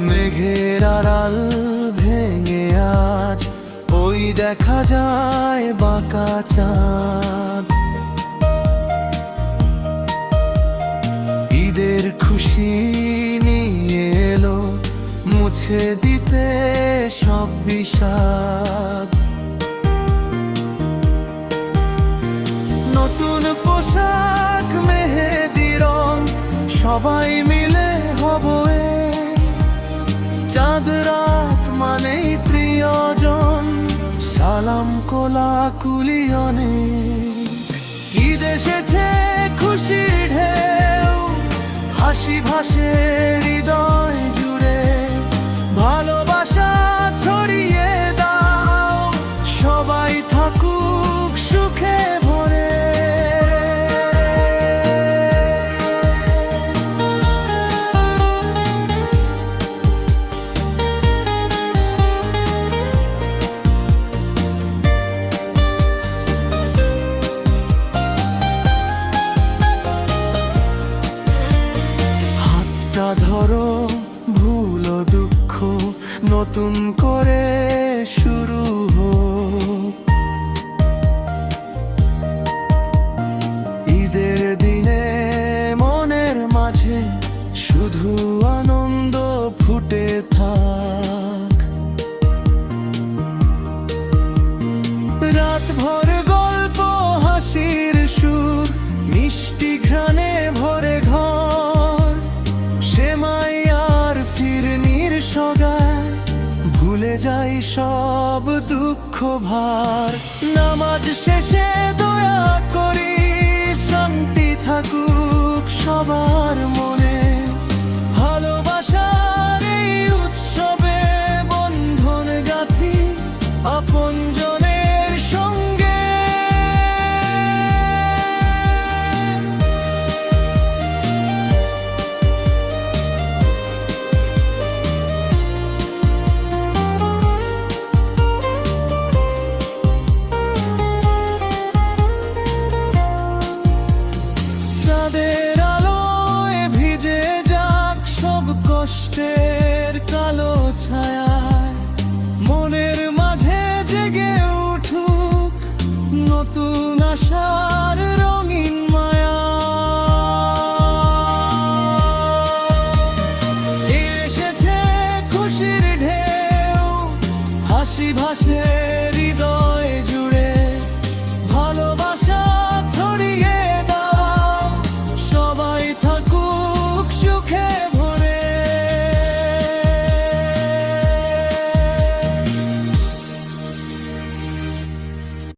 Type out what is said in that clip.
মেঘের আড়াল ভেঙে আজ ওই দেখা যায় বাঁকা চাঁদ। ঈদের খুশি নিয়ে এলো মুছে দিতে সব বিষাদ। নতুন পোশাক মেহেদি রং সবাই মিলে হব চাঁদ রাত মানেই প্রিয়জন, সালাম কোলাকুলি অনেক। ঈদ এসেছে খুশির ঢেউ, হাসি ভাসে হৃদয় জুড়ে, ভালোবাসা ছড়িয়ে দাও সবাই থাকুক সুখে ভরে। ধরো ভুল দুঃখ নতুন করে শুরু হোক। ঈদের দিনে মনের মাঝে শুধু আনন্দ ফুটে থাক। রাত ভর গল্প হাসির সুর, মিষ্টি ঘ্রাণে ভরে ঘর, সেমাই আর ফিরনির সগায় ভুলে যাই সব দুঃখ ভার। নামাজ শেষে দোয়া করি শান্তি থাকুক সবার মনে, ভালোবাসার এই উৎসবে বন্ধন গাঁথি আপনজনের সঙ্গে। চাঁদের আলোয় ভিজে যাক সব কষ্টের কালো ছায়ায়, মনের মাঝে জেগে উঠুক নতুন আশার রঙিন মায়া। এসেছে খুশির ঢেউ, হাসি ভাসে